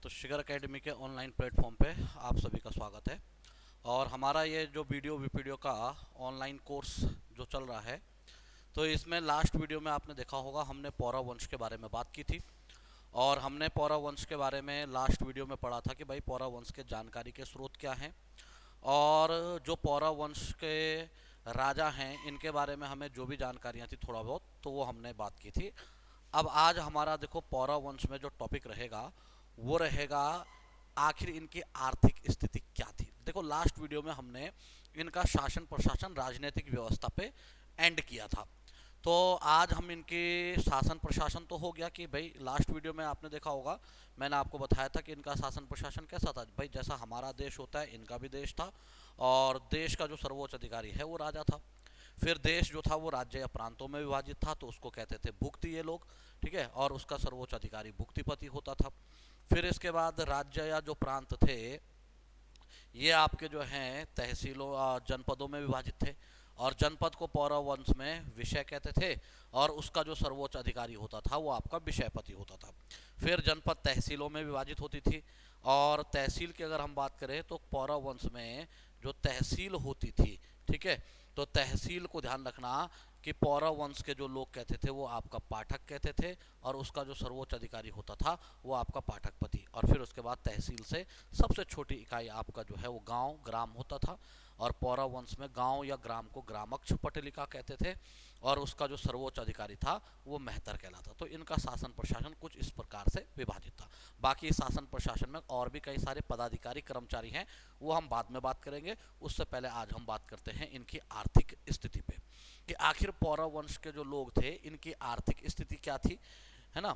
तो शिखर एकेडमी के online platform पे आप सभी का स्वागत है। और हमारा ये जो वीडियो का ऑनलाइन कोर्स जो चल रहा है, तो इसमें लास्ट वीडियो में आपने देखा होगा हमने पौरव वंश के बारे में बात की थी। और हमने पौरव वंश के बारे में लास्ट वीडियो में पढ़ा था कि भाई पौरव वंश के जानकारी के स्रोत क्या हैं, और जो पौरव वंश के राजा हैं इनके बारे में हमें जो भी जानकारियाँ थी थोड़ा बहुत, तो वो हमने बात की थी। अब आज हमारा देखो पौरव वंश में जो टॉपिक रहेगा वो रहेगा आखिर इनकी आर्थिक स्थिति क्या थी। देखो लास्ट वीडियो में हमने इनका शासन प्रशासन राजनीतिक व्यवस्था पे एंड किया था। तो आज हम इनके शासन प्रशासन तो हो गया कि भाई लास्ट वीडियो में आपने देखा होगा, मैंने आपको बताया था कि इनका शासन प्रशासन कैसा था। भाई जैसा हमारा देश होता है इनका भी देश था, और देश का जो सर्वोच्च अधिकारी है वो राजा था। फिर देश जो था वो राज्य या प्रांतों में विभाजित था, तो उसको कहते थे भुक्ति ये लोग, ठीक है। और उसका सर्वोच्च अधिकारी भुक्तिपति होता था। फिर इसके बाद राज्य या जो प्रांत थे ये आपके जो हैं तहसीलों जनपदों में विभाजित थे, और जनपद को पौरव वंश में विषय कहते थे, और उसका जो सर्वोच्च अधिकारी होता था वो आपका विषयपति होता था। फिर जनपद तहसीलों में विभाजित होती थी, और तहसील की अगर हम बात करें तो पौरव वंश में जो तहसील होती थी, ठीक है, तो तहसील को ध्यान रखना कि पौरव वंश के जो लोग कहते थे वो आपका पाठक कहते थे, और उसका जो सर्वोच्च अधिकारी होता था वो आपका पाठकपति। और फिर उसके बाद तहसील से सबसे छोटी इकाई आपका जो है वो गांव ग्राम होता था, और पौरव वंश में गांव या ग्राम को ग्रामक्ष पटलिका कहते थे, और उसका जो सर्वोच्च अधिकारी था वो महतर कहलाता। तो इनका शासन प्रशासन कुछ इस प्रकार से विभाजित था। बाकी शासन प्रशासन में और भी कई सारे पदाधिकारी कर्मचारी हैं, वो हम बाद में बात करेंगे। उससे पहले आज हम बात करते हैं इनकी आर्थिक स्थिति पे, कि आखिर पौरव वंश के जो लोग थे इनकी आर्थिक स्थिति क्या थी, है ना।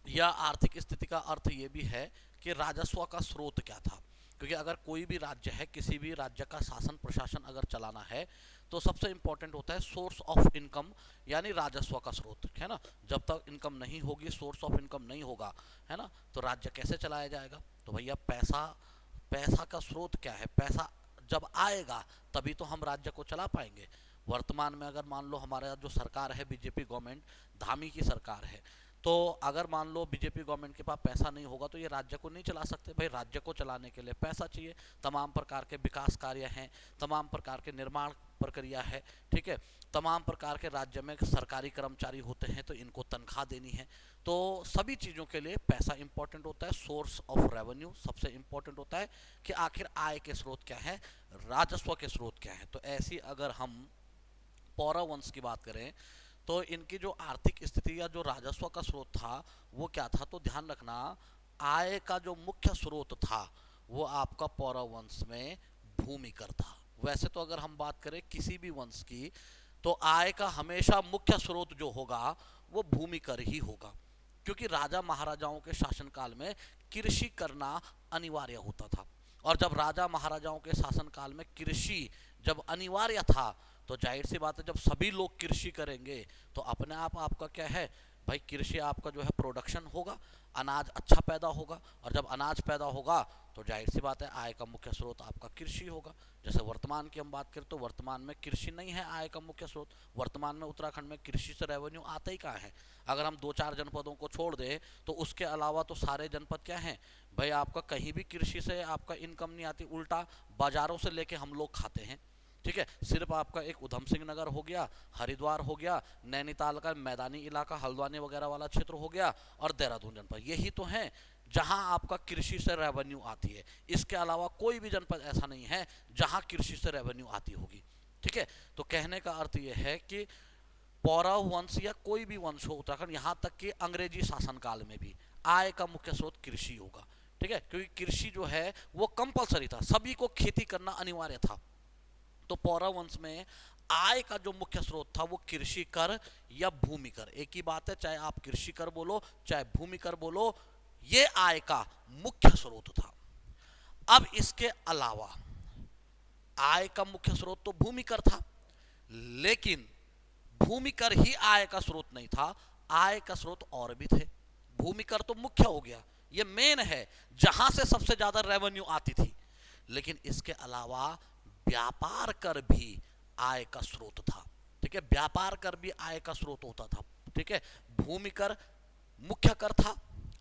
या आर्थिक स्थिति का अर्थ ये भी है कि राजस्व का स्रोत क्या था। क्योंकि अगर कोई भी राज्य है, किसी भी राज्य का शासन प्रशासन अगर चलाना है, तो सबसे इंपॉर्टेंट होता है सोर्स ऑफ इनकम, यानी राजस्व का स्रोत, है ना। जब तक इनकम नहीं होगी, सोर्स ऑफ इनकम नहीं होगा, है ना, तो राज्य कैसे चलाया जाएगा। तो भैया पैसा, पैसा का स्रोत क्या है। पैसा जब आएगा तभी तो हम राज्य को चला पाएंगे। वर्तमान में अगर मान लो हमारा जो सरकार है बीजेपी गवर्नमेंट, धामी की सरकार है, तो अगर मान लो बीजेपी गवर्नमेंट के पास पैसा नहीं होगा तो ये राज्य को नहीं चला सकते। भाई राज्य को चलाने के लिए पैसा चाहिए, तमाम प्रकार के विकास कार्य हैं, तमाम प्रकार के निर्माण प्रक्रिया है, ठीक है, तमाम प्रकार के राज्य में सरकारी कर्मचारी होते हैं तो इनको तनख्वाह देनी है। तो सभी चीज़ों के लिए पैसा इंपॉर्टेंट होता है। सोर्स ऑफ रेवेन्यू सबसे इंपॉर्टेंट होता है कि आखिर आय के स्रोत क्या है, राजस्व के स्रोत क्या है। तो ऐसी अगर हम पौरव वंश की बात करें तो इनकी जो आर्थिक स्थिति या जो राजस्व का स्रोत था वो क्या था। तो ध्यान रखना, आय का जो मुख्य स्रोत था वो आपका पौरव वंश में भूमि कर था। वैसे तो अगर हम बात करें किसी भी वंश की, तो आय का हमेशा मुख्य स्रोत जो होगा वो भूमि कर ही होगा, क्योंकि राजा महाराजाओं के शासनकाल में कृषि करना अनिवार्य होता था। और जब राजा महाराजाओं के शासनकाल में कृषि जब अनिवार्य था, तो जाहिर सी बात है जब सभी लोग कृषि करेंगे तो अपने आप आपका क्या है भाई, कृषि आपका जो है प्रोडक्शन होगा, अनाज अच्छा पैदा होगा, और जब अनाज पैदा होगा तो जाहिर सी बात है आय का मुख्य स्रोत आपका कृषि होगा। जैसे वर्तमान की हम बात करें तो वर्तमान में कृषि नहीं है आय का मुख्य स्रोत। वर्तमान में उत्तराखंड में कृषि से रेवेन्यू आता ही कहाँ है। अगर हम दो चार जनपदों को छोड़ दें तो उसके अलावा तो सारे जनपद क्या हैं भाई, आपका कहीं भी कृषि से आपका इनकम नहीं आती, उल्टा बाजारों से लेके हम लोग खाते हैं, ठीक है। सिर्फ आपका एक उधम सिंह नगर हो गया, हरिद्वार हो गया, नैनीताल का मैदानी इलाका हल्द्वानी वगैरह वाला क्षेत्र हो गया, और देहरादून जनपद, यही तो है जहां आपका कृषि से रेवेन्यू आती है। इसके अलावा कोई भी जनपद ऐसा नहीं है जहां कृषि से रेवेन्यू आती होगी, ठीक है। तो कहने का अर्थ यह है कि पौरव वंश या कोई भी वंश हो उत्तराखंड, यहां तक कि अंग्रेजी शासनकाल में भी आय का मुख्य स्रोत कृषि होगा, ठीक है, क्योंकि कृषि जो है वो कंपलसरी था, सभी को खेती करना अनिवार्य था। तो पौरव वंश में आय का जो मुख्य स्रोत था वो कृषि कर या भूमि कर, एक ही बात है, चाहे आप कृषि कर बोलो चाहे भूमि कर बोलो, ये आय का मुख्य स्रोत था। अब इसके अलावा आय का मुख्य स्रोत तो भूमि कर था, लेकिन भूमि कर ही आय का स्रोत नहीं था, आय का स्रोत और भी थे। भूमि कर तो मुख्य हो गया, ये मेन है जहां से सबसे ज्यादा रेवेन्यू आती थी, लेकिन इसके अलावा व्यापार कर भी आय का स्रोत था, ठीक है। व्यापार कर भी आय का स्रोत होता था, ठीक है। भूमि कर मुख्य कर था,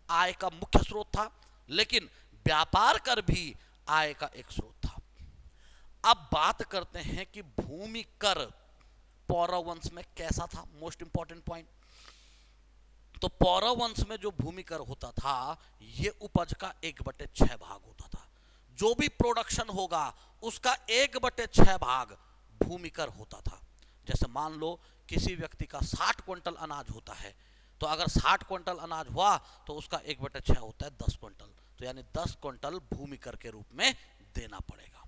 आय का मुख्य स्रोत था, लेकिन व्यापार कर भी आय का एक स्रोत था। अब बात करते हैं कि भूमि कर पौरव वंश में कैसा था, मोस्ट इंपॉर्टेंट पॉइंट। तो पौरव वंश में जो भूमि कर होता था ये उपज का 1/6 भाग होता था। जो भी प्रोडक्शन होगा उसका 1/6 भाग भूमि कर होता था। जैसे मान लो किसी व्यक्ति का 60 क्विंटल अनाज होता है, तो अगर 60 क्विंटल अनाज हुआ तो उसका 1/6 होता है 10 क्विंटल, तो यानी 10 क्विंटल भूमि कर के रूप में देना पड़ेगा।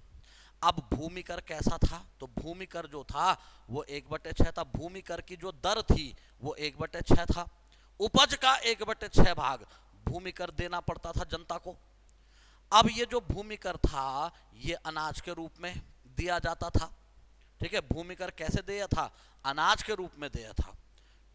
अब भूमि कर कैसा था, तो भूमि कर जो था वो 1/6 था। भूमि कर की जो दर थी वो 1/6 था। उपज का 1/6 भाग भूमि कर देना पड़ता था जनता को। अब ये जो भूमि कर था ये अनाज के रूप में दिया जाता था। ठीक है, भूमि कर कैसे दिया था, अनाज के रूप में दिया था।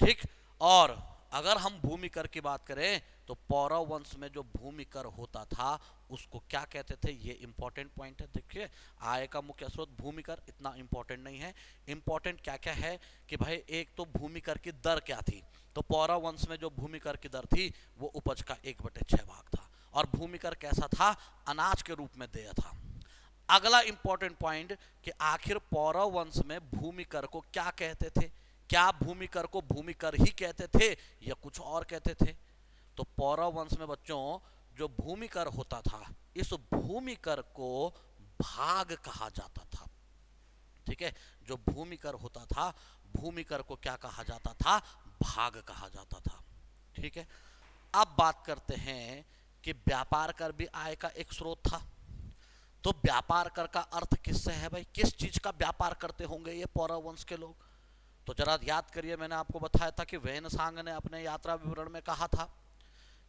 ठीक, और अगर हम भूमि कर की बात करें तो पौरव वंश में जो भूमि कर होता था उसको क्या कहते थे, ये इंपॉर्टेंट पॉइंट है। देखिए, आय का मुख्य स्रोत भूमि कर इतना इंपॉर्टेंट नहीं है। इंपॉर्टेंट क्या क्या है कि भाई एक तो भूमि कर की दर क्या थी, तो पौरव वंश में जो भूमि कर की दर थी वो उपज का 1/6 भाग था। और भूमि कर कैसा था, अनाज के रूप में दिया था। अगला इंपॉर्टेंट पॉइंट कि आखिर पौरव वंश में भूमि कर को क्या कहते थे। क्या भूमि कर को भूमि कर ही कहते थे या कुछ और कहते थे। तो पौरव वंश में बच्चों जो भूमि कर होता था इस भूमि कर को भाग कहा जाता था। ठीक है, जो भूमि कर होता था भूमि कर को क्या कहा जाता था, भाग कहा जाता था। ठीक है, अब बात करते हैं कि व्यापार कर भी आय का एक स्रोत था। तो व्यापार कर का अर्थ किससे है भाई, किस चीज का व्यापार करते होंगे ये पौरव वंश के लोग। तो जरा याद करिए, मैंने आपको बताया था कि वैनसांग ने अपने यात्रा विवरण में कहा था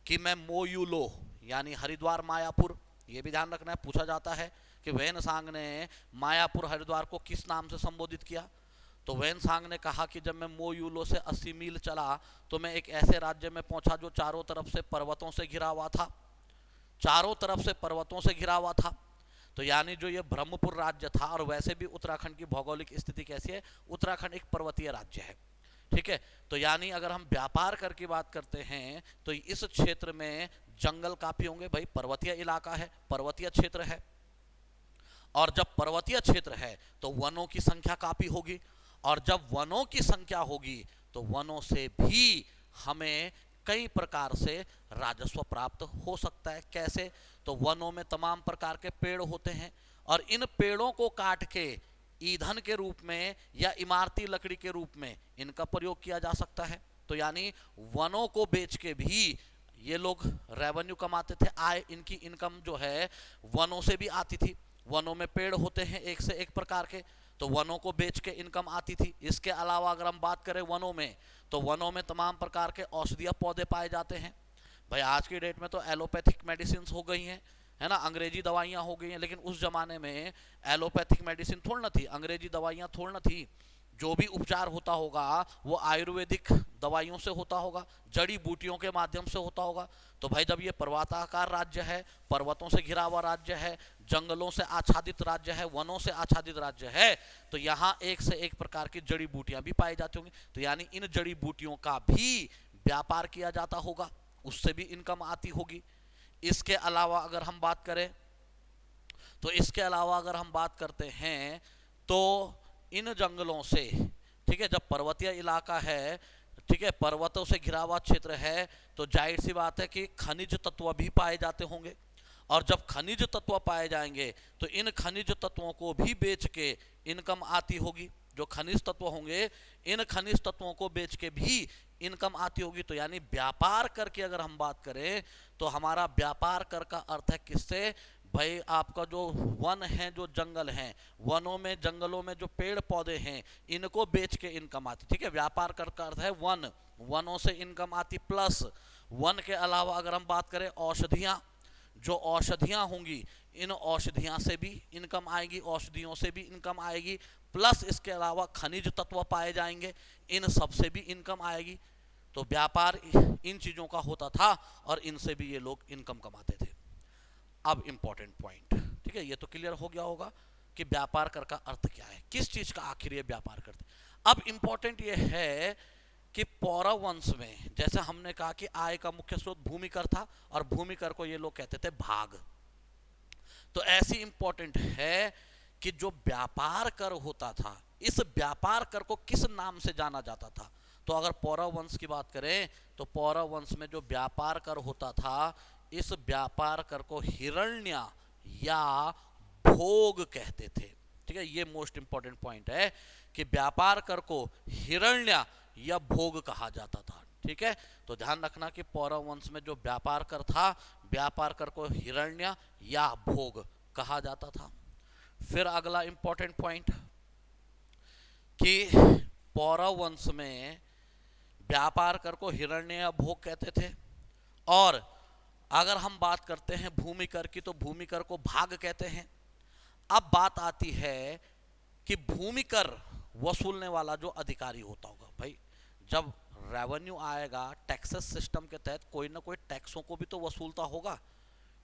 कि मैं मोयुलो यानी हरिद्वार मायापुर, ये भी ध्यान रखना है, पूछा जाता है कि वैनसांग ने मायापुर हरिद्वार को किस नाम से संबोधित किया। तो वैनसांग ने कहा कि जब मैं मोयुलो से 80 मील चला तो मैं एक ऐसे राज्य में पहुंचा जो चारों तरफ से पर्वतों से घिरा हुआ था, चारों तरफ से पर्वतों से घिरा हुआ था। तो यानी जो ये ब्रह्मपुर राज्य था, और वैसे भी उत्तराखंड की भौगोलिक स्थिति कैसी है, उत्तराखंड एक पर्वतीय राज्य है। ठीक है, तो यानी अगर हम व्यापार कर की बात करते हैं तो इस क्षेत्र में जंगल काफी होंगे भाई, पर्वतीय इलाका है, पर्वतीय क्षेत्र है। और जब पर्वतीय क्षेत्र है तो वनों की संख्या काफी होगी, और जब वनों की संख्या होगी तो वनों से भी हमें कई प्रकार से राजस्व प्राप्त हो सकता है। कैसे, तो वनों में तमाम प्रकार के पेड़ होते हैं और इन पेड़ों को काट के ईंधन के रूप में या इमारती लकड़ी के रूप में इनका प्रयोग किया जा सकता है। तो यानी वनों को बेच के भी ये लोग रेवेन्यू कमाते थे, आय, इनकी इनकम जो है वनों से भी आती थी। वनों में पेड़ होते हैं एक से एक प्रकार के, तो वनों को बेच के इनकम आती थी। इसके अलावा अगर हम बात करें वनों में, तो वनों में तमाम प्रकार के औषधीय पौधे पाए जाते हैं। भाई आज की डेट में तो एलोपैथिक मेडिसिन हो गई हैं, है ना, अंग्रेजी दवाइयाँ हो गई हैं, लेकिन उस जमाने में एलोपैथिक मेडिसिन थोड़ी ना थी, अंग्रेजी दवाइयाँ थोड़ी ना थी। जो भी उपचार होता होगा वो आयुर्वेदिक दवाइयों से होता होगा, जड़ी बूटियों के माध्यम से होता होगा। तो भाई जब ये पर्वताकार राज्य है, पर्वतों से घिरा हुआ राज्य है, जंगलों से आच्छादित राज्य है, वनों से आच्छादित राज्य है, तो यहाँ एक से एक प्रकार की जड़ी बूटियां भी पाई जाती होंगी। तो यानी इन जड़ी बूटियों का भी व्यापार किया जाता होगा, उससे भी इनकम आती होगी। इसके अलावा अगर हम बात करें तो इसके अलावा अगर हम बात करते हैं तो इन जंगलों से, ठीक है, जब पर्वतीय इलाका है, ठीक है, पर्वतों से घिरा हुआ क्षेत्र है, तो जाहिर सी बात है कि खनिज तत्व भी पाए जाते होंगे। और जब खनिज तत्व पाए जाएंगे तो इन खनिज तत्वों को भी बेच के इनकम आती होगी। जो खनिज तत्व होंगे इन खनिज तत्वों को बेच के भी इनकम आती होगी। तो यानी व्यापार कर की अगर हम बात करें तो हमारा व्यापार कर का अर्थ है किससे, भाई आपका जो वन है, जो जंगल हैं, वनों में जंगलों में जो पेड़ पौधे हैं इनको बेच के इनकम आती। ठीक है, व्यापार कर का अर्थ है वन, वनों से इनकम आती, प्लस वन के अलावा अगर हम बात करें औषधियाँ, जो औषधियाँ होंगी इन औषधियाँ से भी इनकम आएगी, औषधियों से भी इनकम आएगी, प्लस इसके अलावा खनिज तत्व पाए जाएंगे, इन सब से भी इनकम आएगी। तो व्यापार इन चीज़ों का होता था और इनसे भी ये लोग इनकम कमाते थे। अब इंपॉर्टेंट पॉइंट, ठीक है, ये तो क्लियर हो गया होगा कि व्यापार कर का अर्थ क्या है, किस चीज़ का आखिर ये व्यापार करते। अब इंपॉर्टेंट ये है कि पौरव वंश में जैसे हमने कहा कि आय का मुख्य स्रोत भूमि कर था और भूमि कर को ये लोग कहते थे भाग। तो ऐसी इंपॉर्टेंट है कि जो व्यापार कर होता था, इस व्यापार कर को किस नाम से जाना जाता था। तो अगर पौरव वंश की बात करें तो पौरव वंश में जो व्यापार कर होता था, इस व्यापार कर को हिरण्य या भोग कहते थे। ठीक है, ये मोस्ट इंपॉर्टेंट पॉइंट है कि व्यापार कर को हिरण्य या भोग कहा जाता था। ठीक है, तो ध्यान रखना कि पौरव वंश में जो व्यापार कर था, व्यापार कर को हिरण्य या भोग कहा जाता था। फिर अगला इंपॉर्टेंट पॉइंट कि पौरव वंश में व्यापार कर को हिरण्य या भोग कहते थे, और अगर हम बात करते हैं भूमि कर की तो भूमि कर को भाग कहते हैं। अब बात आती है कि भूमि कर वसूलने वाला जो अधिकारी होता होगा, भाई जब रेवेन्यू आएगा टैक्सेस सिस्टम के तहत कोई ना कोई टैक्सों को भी तो वसूलता होगा,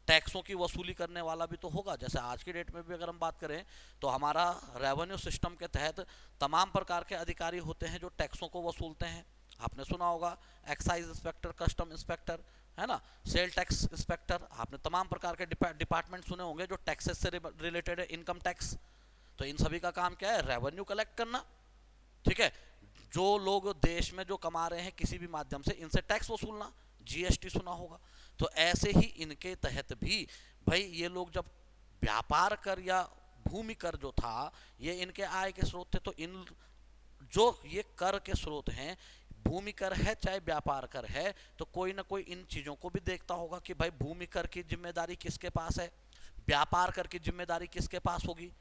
टैक्सों की वसूली करने वाला भी तो होगा। जैसे आज की डेट में भी अगर हम बात करें तो हमारा रेवेन्यू सिस्टम के तहत तमाम प्रकार के अधिकारी होते हैं जो टैक्सों को वसूलते हैं। आपने सुना होगा एक्साइज इंस्पेक्टर, कस्टम इंस्पेक्टर, है ना, सेल टैक्स इंस्पेक्टर, आपने तमाम प्रकार के डिपार्टमेंट सुने होंगे जो टैक्सेस से रिलेटेड है, इनकम टैक्स। तो इन सभी का काम क्या है, रेवेन्यू कलेक्ट करना। ठीक है, जो लोग देश में जो कमा रहे हैं किसी भी माध्यम से, इनसे टैक्स वसूलना, जीएसटी सुना होगा। तो ऐसे ही इनके तहत भी भाई ये लोग जब व्यापार कर या भूमि कर जो था ये इनके आय के स्रोत थे, तो इन जो ये कर के स्रोत हैं, भूमि कर है चाहे व्यापार कर है, तो कोई ना कोई इन चीजों को भी देखता होगा कि भाई भूमि कर की जिम्मेदारी किसके पास है, व्यापार कर की जिम्मेदारी किसके पास होगी।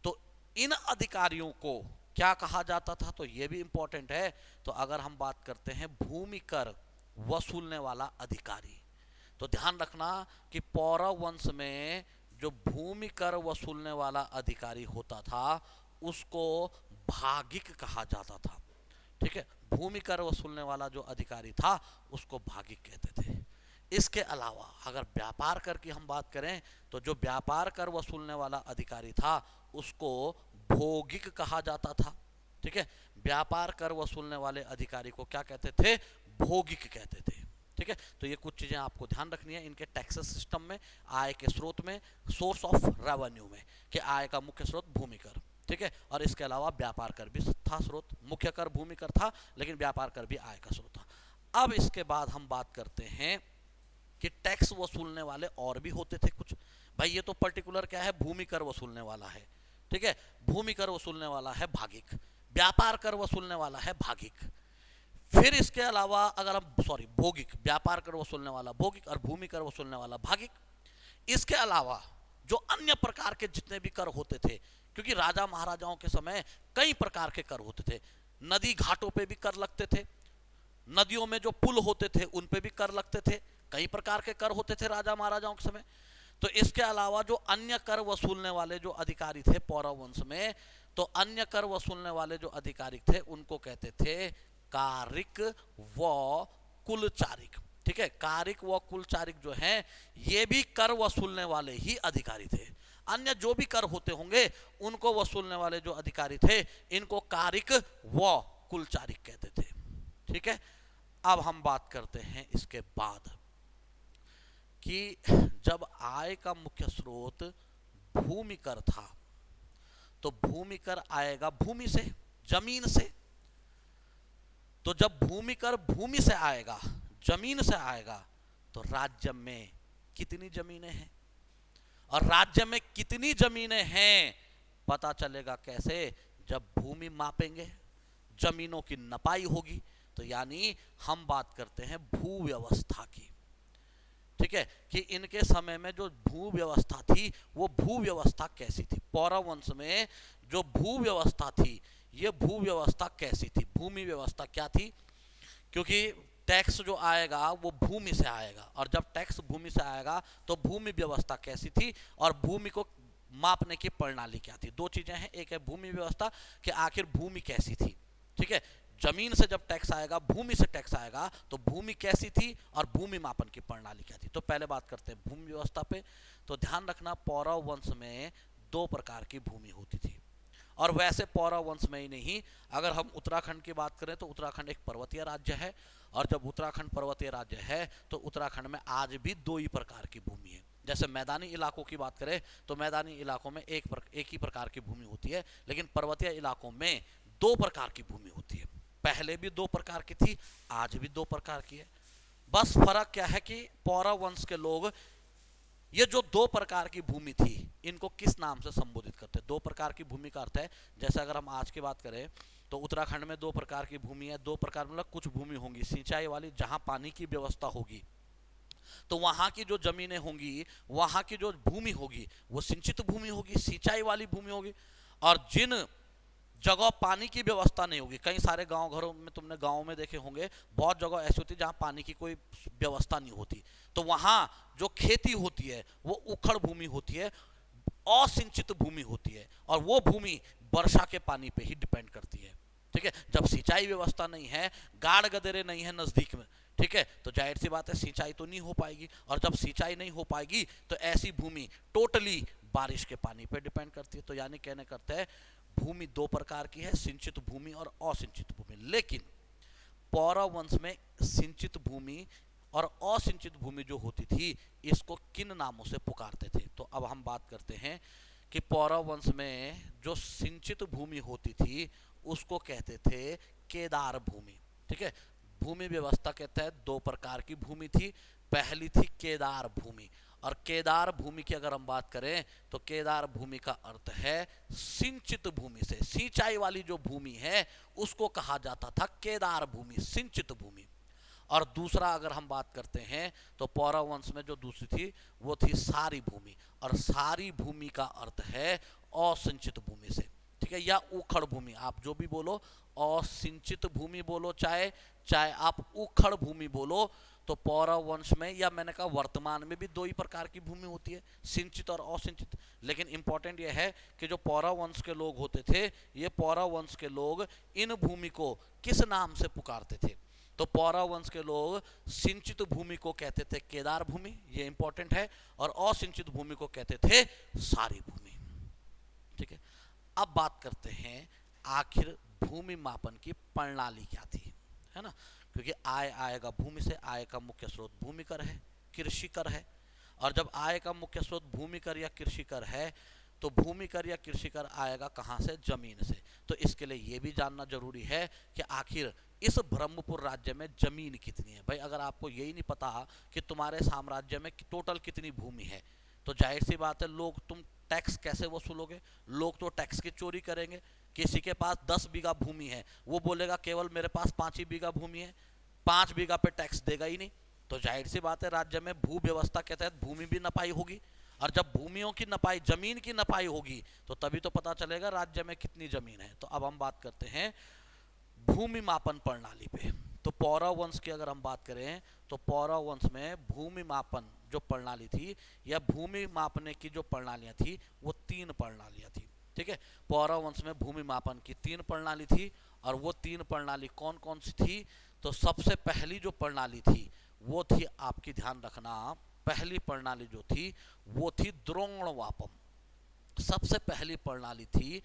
तो इन अधिकारियों को क्या कहा जाता था, तो ये भी इंपॉर्टेंट है। तो अगर हम बात करते हैं भूमि कर वसूलने वाला अधिकारी, तो ध्यान रखना कि पौरव वंश में जो भूमि कर वसूलने वाला अधिकारी होता था उसको भागिक कहा जाता था। ठीक है, भूमि कर वसूलने वाला जो अधिकारी था उसको भागिक कहते थे। इसके अलावा अगर व्यापार कर की हम बात करें तो जो व्यापार कर वसूलने वाला अधिकारी था उसको भोगिक कहा जाता था। ठीक है, व्यापार कर वसूलने वाले अधिकारी को क्या कहते थे, भोगिक कहते थे। ठीक है, तो ये कुछ चीजें आपको ध्यान रखनी है इनके टैक्सेस सिस्टम में, आय के स्रोत में, सोर्स ऑफ रेवेन्यू में, कि आय का मुख्य स्रोत भूमि कर। ठीक है, और इसके अलावा व्यापार कर भी था स्रोत, मुख्य कर भूमि कर था लेकिन व्यापार कर भी आय का स्रोत था। अब इसके बाद हम बात करते हैं कि टैक्स वसूलने वाले और भी होते थे कुछ। भाई ये तो पर्टिकुलर क्या है, भूमि कर वसूलने वाला है। ठीक है, भूमि कर वसूलने वाला है भागिक, व्यापार कर वसूलने वाला है भागिक। फिर इसके अलावा अगर हम भोगिक, व्यापार कर वसूलने वाला भोगिक और भूमि कर वसूलने वाला भागिक। इसके अलावा जो अन्य प्रकार के जितने भी कर होते थे, क्योंकि राजा महाराजाओं के समय कई प्रकार के कर होते थे, नदी घाटों पे भी कर लगते थे, नदियों में जो पुल होते थे उन पे भी कर लगते थे, कई प्रकार के कर होते थे राजा महाराजाओं के समय। तो इसके अलावा जो अन्य कर वसूलने वाले जो अधिकारी थे पौरव वंश में, तो अन्य कर वसूलने वाले जो अधिकारी थे उनको कहते थे कारिक व कुलचारिक। ठीक है, कारिक व कुलचारिक जो हैं ये भी कर वसूलने वाले ही अधिकारी थे। अन्य जो भी कर होते होंगे उनको वसूलने वाले जो अधिकारी थे इनको कारिक व कुलचारिक कहते थे। ठीक है, अब हम बात करते हैं इसके बाद कि जब आय का मुख्य स्रोत भूमि कर था तो भूमि कर आएगा भूमि से, जमीन से। तो जब भूमि कर भूमि से आएगा, जमीन से आएगा, तो राज्य में कितनी जमीनें हैं, और राज्य में कितनी जमीनें हैं पता चलेगा कैसे, जब भूमि मापेंगे, जमीनों की नपाई होगी। तो यानी हम बात करते हैं भू व्यवस्था की। ठीक है, कि इनके समय में जो भू व्यवस्था थी वो भू व्यवस्था कैसी थी, पौरव वंश में जो भू व्यवस्था थी ये भू व्यवस्था कैसी थी, भूमि व्यवस्था क्या थी। क्योंकि टैक्स जो आएगा वो भूमि से आएगा, और जब टैक्स भूमि से आएगा तो भूमि व्यवस्था कैसी थी और भूमि को मापने की प्रणाली क्या थी। दो चीजें हैं, एक है भूमि व्यवस्था कि आखिर भूमि कैसी थी। ठीक है, जमीन से जब टैक्स आएगा, भूमि से टैक्स आएगा, तो भूमि कैसी थी और भूमि मापन की प्रणाली क्या थी। तो पहले बात करते हैं भूमि व्यवस्था पे। तो ध्यान रखना पौरव वंश में दो प्रकार की भूमि होती थी, और वैसे पौरव वंश में ही नहीं, अगर हम उत्तराखंड की बात करें तो उत्तराखंड एक पर्वतीय राज्य है, और जब उत्तराखंड पर्वतीय राज्य है तो उत्तराखंड में आज भी दो ही प्रकार की भूमि है। जैसे मैदानी इलाकों की बात करें तो मैदानी इलाकों में एक ही प्रकार की भूमि होती है, लेकिन पर्वतीय इलाकों में दो प्रकार की भूमि होती है। पहले भी दो प्रकार की थी, आज भी दो प्रकार की है। बस फर्क क्या है कि पौरव वंश के लोग ये जो दो प्रकार की भूमि थी इनको किस नाम से संबोधित करते हैं। दो प्रकार की भूमि का अर्थ है, जैसे अगर हम आज की बात करें तो उत्तराखंड में दो प्रकार की भूमि है। दो प्रकार मतलब कुछ भूमि होंगी सिंचाई वाली, जहां पानी की व्यवस्था होगी तो वहां की जो जमीनें होंगी, वहां की जो भूमि होगी वो सिंचित भूमि होगी, सिंचाई वाली भूमि होगी। और जिन जगह पानी की व्यवस्था नहीं होगी, कई सारे गांव घरों में तुमने गांव में देखे होंगे, बहुत जगह ऐसी होती है जहां पानी की कोई व्यवस्था नहीं होती, तो वहां जो खेती होती है वो उखड़ भूमि होती है, असिंचित भूमि होती है, और वो भूमि वर्षा के पानी पे ही डिपेंड करती है। ठीक है, जब सिंचाई व्यवस्था नहीं है, गाड़ गदेरे नहीं है नजदीक में, ठीक है, तो जाहिर सी बात है सिंचाई तो नहीं हो पाएगी, और जब सिंचाई नहीं हो पाएगी तो ऐसी भूमि टोटली बारिश के पानी पे डिपेंड करती है। तो यानी कहने करते हैं भूमि दो प्रकार की है, सिंचित भूमि और असिंचित भूमि। लेकिन पौरव वंश में सिंचित भूमि और असिंचित भूमि जो होती थी इसको किन नामों से पुकारते थे। तो अब हम बात करते हैं कि पौरव वंश में जो सिंचित भूमि होती थी उसको कहते थे केदार भूमि। ठीक है, भूमि व्यवस्था के तहत दो प्रकार की भूमि थी। पहली थी केदार भूमि, और केदार भूमि की अगर हम बात करें तो केदार भूमि का अर्थ है सिंचित भूमि से, सिंचाई वाली जो भूमि है उसको कहा जाता था केदार भूमि, सिंचित भूमि। और दूसरा अगर हम बात करते हैं तो पौरव वंश में जो दूसरी थी वो थी सारी भूमि, और सारी भूमि का अर्थ है असिंचित भूमि से। ठीक है, या उखड़ भूमि, आप जो भी बोलो, असिंचित भूमि बोलो चाहे चाहे आप उखड़ भूमि बोलो, तो पौरव वंश में, या मैंने कहा वर्तमान में भी दो ही प्रकार की भूमि होती है, सिंचित और असिंचित। लेकिन इंपॉर्टेंट यह है कि जो पौरव वंश के लोग होते थे, ये पौरव वंश के लोग इन भूमि को किस नाम से पुकारते थे। तो पौरव वंश के लोग सिंचित भूमि को कहते थे केदार भूमि, ये इंपॉर्टेंट है, और असिंचित भूमि को कहते थे सारी भूमि। ठीक है, अब बात करते हैं आखिर भूमि मापन की प्रणाली क्या थी, है ना, क्योंकि आय आएगा भूमि से, आय का मुख्य स्रोत भूमि कर है, कृषि कर है, और जब आय का मुख्य स्रोत भूमि कर या कृषि कर है तो भूमि कर या कृषि कर आएगा कहाँ से, जमीन से। तो इसके लिए ये भी जानना जरूरी है कि आखिर इस ब्रह्मपुर राज्य में जमीन कितनी है। भाई अगर आपको यही नहीं पता कि तुम्हारे साम्राज्य में टोटल कितनी भूमि है, तो जाहिर सी बात है लोग, तुम टैक्स कैसे वसूलोगे, लोग तो टैक्स की चोरी करेंगे। किसी के पास 10 बीघा भूमि है, वो बोलेगा केवल मेरे पास 5 ही बीघा भूमि है, 5 बीघा पे टैक्स देगा ही नहीं। तो जाहिर सी बात है राज्य में भू व्यवस्था के तहत भूमि भी नपाई होगी, और जब भूमियों की नपाई, जमीन की नपाई होगी तो तभी तो पता चलेगा राज्य में कितनी जमीन है। तो अब हम बात करते हैं भूमि मापन प्रणाली पे। तो पौरव वंश की अगर हम बात करें तो पौरव वंश में भूमि मापन जो प्रणाली थी, या भूमि मापने की जो प्रणालियां थी वो 3 प्रणालियां थी। ठीक है, पौरव वंश में भूमि मापन की 3 प्रणाली थी, और वो 3 प्रणाली कौन कौन सी थी। तो सबसे पहली जो प्रणाली थी वो थी, आपकी ध्यान रखना, पहली प्रणाली जो थी वो थी द्रोणवापम। सबसे पहली प्रणाली थी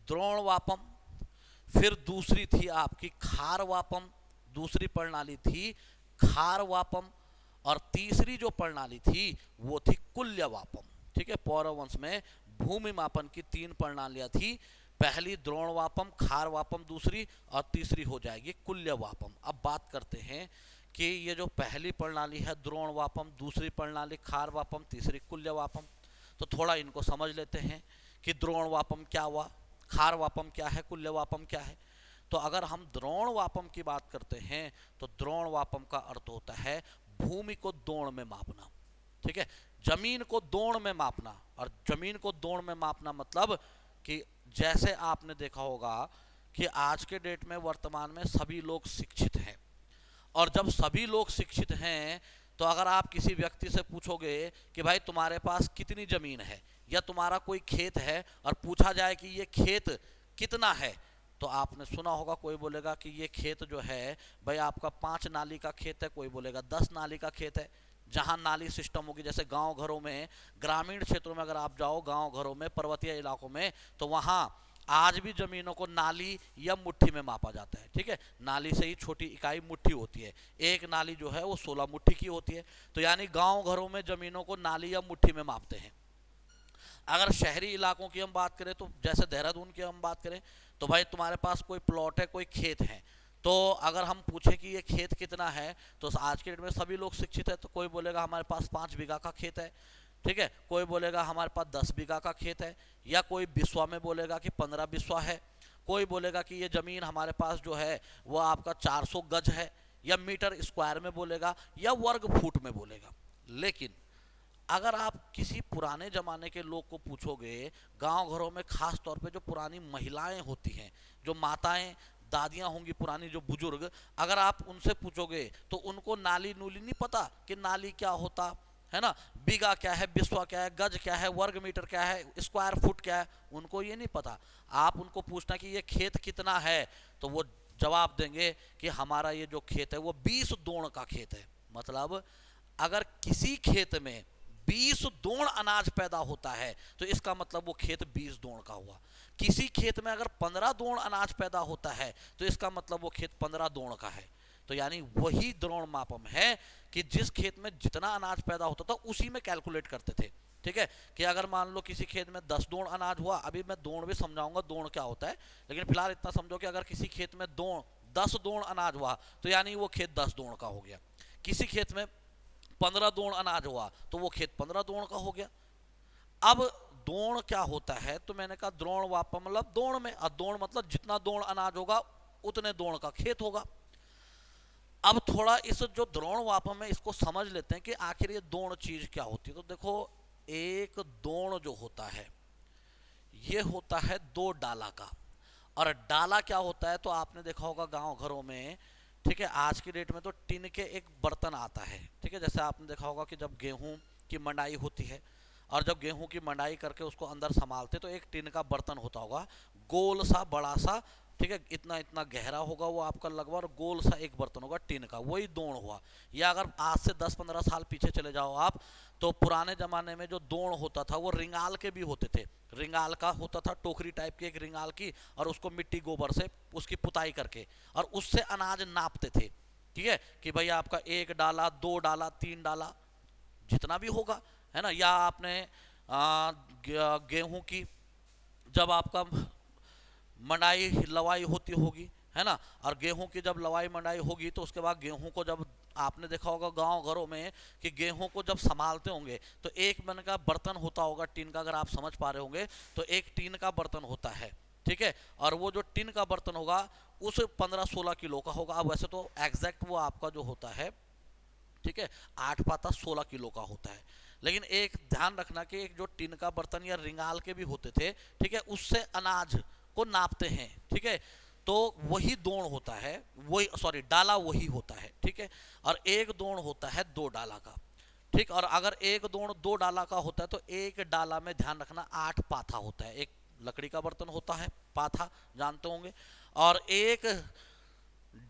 द्रोणवापम, फिर दूसरी थी आपकी खारवापम, दूसरी प्रणाली थी खारवापम, और तीसरी जो प्रणाली थी वो थी कुल्यवापम। ठीक है, पौरव वंश में भूमि मापन की 3 प्रणालियां थी, पहली द्रोणवापम, खारवापम दूसरी, और तीसरी हो जाएगी कुल्यवापम। अब बात करते हैं कि ये जो पहली प्रणाली है द्रोणवापम, दूसरी प्रणाली खारवापम, तीसरी कुल्यवापम, तो थोड़ा इनको समझ लेते हैं कि द्रोणवापम क्या हुआ, खारवापम क्या है, कुल्यवापम क्या है। तो अगर हम द्रोणवापम की बात करते हैं तो द्रोणवापम का अर्थ होता है भूमि को दोण में मापना। ठीक है, जमीन को दोण में मापना, और जमीन को दोण में मापना मतलब कि जैसे आपने देखा होगा कि आज के डेट में वर्तमान में सभी लोग शिक्षित हैं, और जब सभी लोग शिक्षित हैं तो अगर आप किसी व्यक्ति से पूछोगे कि भाई तुम्हारे पास कितनी जमीन है, या तुम्हारा कोई खेत है, और पूछा जाए कि ये खेत कितना है, तो आपने सुना होगा कोई बोलेगा कि ये खेत जो है भाई आपका 5 नाली का खेत है, कोई बोलेगा 10 नाली का खेत है। जहां नाली सिस्टम होगी, जैसे गांव घरों में, ग्रामीण क्षेत्रों में अगर आप जाओ, गांव घरों में, पर्वतीय इलाकों में, तो वहां आज भी जमीनों को नाली या मुट्ठी में मापा जाता है। ठीक है, नाली से ही छोटी इकाई मुट्ठी होती है, एक नाली जो है वो 16 मुट्ठी की होती है। तो यानी गांव घरों में जमीनों को नाली या मुट्ठी में मापते हैं। अगर शहरी इलाकों की हम बात करें, तो जैसे देहरादून की हम बात करें, तो भाई तुम्हारे पास कोई प्लॉट है, कोई खेत है, तो अगर हम पूछे कि ये खेत कितना है, तो आज के डेट में सभी लोग शिक्षित है, तो कोई बोलेगा हमारे पास 5 बीघा का खेत है। ठीक है, कोई बोलेगा हमारे पास 10 बीघा का खेत है, या कोई बिस्वा में बोलेगा कि 15 बिस्वा है, कोई बोलेगा कि ये जमीन हमारे पास जो है वो आपका 400 गज है, या मीटर स्क्वायर में बोलेगा, या वर्ग फुट में बोलेगा। लेकिन अगर आप किसी पुराने ज़माने के लोग को पूछोगे, गांव घरों में खास तौर पे जो पुरानी महिलाएं होती हैं, जो माताएं दादियां होंगी पुरानी, जो बुजुर्ग, अगर आप उनसे पूछोगे तो उनको नाली नूली नहीं पता कि नाली क्या होता है ना, बीघा क्या है, बिस्वा क्या है, गज क्या है, वर्ग मीटर क्या है, स्क्वायर फुट क्या है, उनको ये नहीं पता। आप उनको पूछना कि ये खेत कितना है, तो वो जवाब देंगे कि हमारा ये जो खेत है वो 20 दोण का खेत है। मतलब अगर किसी खेत में 20 दोण अनाज पैदा होता है तो इसका मतलब वो खेत 20 दोण का हुआ। किसी खेत में अगर 15 दोण अनाज पैदा होता है तो इसका मतलब वो खेत 15 दोण का है। तो यानी वही द्रोण मापम है कि जिस खेत में जितना अनाज पैदा होता था उसी में कैलकुलेट करते थे। ठीक है, कि अगर मान लो किसी खेत में 10 दोण अनाज हुआ, अभी मैं दोण भी समझाऊंगा दोण क्या होता है, लेकिन फिलहाल इतना समझो कि अगर किसी खेत में 10 दोण अनाज हुआ तो यानी वो खेत 10 दोण का हो गया। किसी खेत में 15 दोण अनाज हुआ तो वो खेत 15 दोण का हो गया। अब दोण क्या होता है, तो मैंने कहा द्रोण वापा मतलब दोण में, और दोण मतलब जितना दोण अनाज होगा उतने दोण का खेत होगा। अब थोड़ा इस जो द्रोण वापम है इसको समझ लेते हैं कि आखिर ये दोण चीज क्या होती है। तो देखो, एक दोण जो होता है ये होता है 2 डाला का, और डाला क्या होता है तो आपने देखा होगा गांव घरों में। ठीक है, आज की डेट में तो टिन के एक बर्तन आता है। ठीक है, जैसे आपने देखा होगा कि जब गेहूं की मंडाई होती है, और जब गेहूं की मंडाई करके उसको अंदर संभालते तो एक टिन का बर्तन होता होगा, गोल सा बड़ा सा। ठीक है, इतना इतना गहरा होगा वो आपका लगभग, और गोल सा एक बर्तन होगा टिन का, वही दोण हुआ। या अगर आज से 10-15 साल पीछे चले जाओ आप, तो पुराने जमाने में जो दोण होता था वो रिंगाल के भी होते थे। रिंगाल का होता था, टोकरी टाइप की एक रिंगाल की, और उसको मिट्टी गोबर से उसकी पुताई करके और उससे अनाज नापते थे। ठीक है, कि भाई आपका 1 डाला, 2 डाला, 3 डाला, जितना भी होगा, है ना। या आपने गेहूं की जब आपका मंडाई लवाई होती होगी, है ना, और गेहूं की जब लवाई मंडाई होगी तो उसके बाद गेहूं को जब आपने देखा होगा गांव घरों में कि गेहूं को जब संभालते होंगे तो एक मन का बर्तन होता होगा टीन का, अगर आप समझ पा रहे होंगे तो एक टीन का बर्तन होता है। ठीक है, और वो जो टीन का बर्तन होगा उस 15-16 किलो का होगा। अब वैसे तो एग्जैक्ट वो आपका जो होता है, ठीक है, 8 पाता 16 किलो का होता है, लेकिन एक ध्यान रखना कि एक जो टिन का बर्तन या रिंगाल के भी होते थे, ठीक है, उससे अनाज को नापते हैं। ठीक है, तो वही दोण होता है, वही सॉरी डाला वही होता है। ठीक है, और एक दोण होता है 2 डाला का। ठीक, और अगर एक दोण 2 डाला का होता है तो एक डाला में ध्यान रखना 8 पाथा होता है। एक लकड़ी का बर्तन होता है पाथा, जानते होंगे, और एक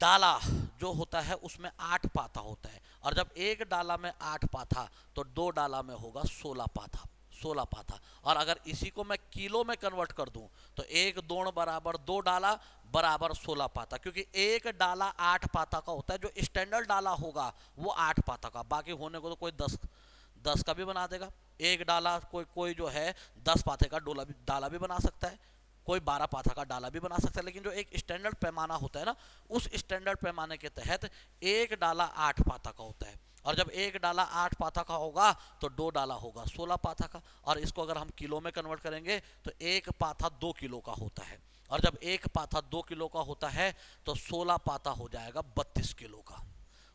डाला जो होता है उसमें 8 पाथा होता है। और जब एक डाला में 8 पाथा तो 2 डाला में होगा 16 पाथा, 16 पाथा। और अगर इसी को मैं किलो में कन्वर्ट कर दूं तो एक दोण बराबर 2 डाला बराबर 16 पाथा, क्योंकि एक डाला 8 पाथा का होता है। जो स्टैंडर्ड डाला होगा वो 8 पाथा का, बाकी होने को तो कोई 10 का भी बना देगा। एक डाला कोई जो है 10 पाथे का डाला भी बना सकता है, कोई 12 पाथा का डाला भी बना सकता है। लेकिन जो एक स्टैंडर्ड पैमाना होता है ना, उस स्टैंडर्ड पैमाने के तहत एक डाला 8 पाथा का होता है। और जब एक डाला 8 पाथा का होगा तो 2 डाला होगा 16 पाथा का। और इसको अगर हम किलो में कन्वर्ट करेंगे तो एक पाथा 2 किलो का होता है। और जब एक पाथा 2 किलो का होता है तो 16 पाथा हो जाएगा 32 किलो का।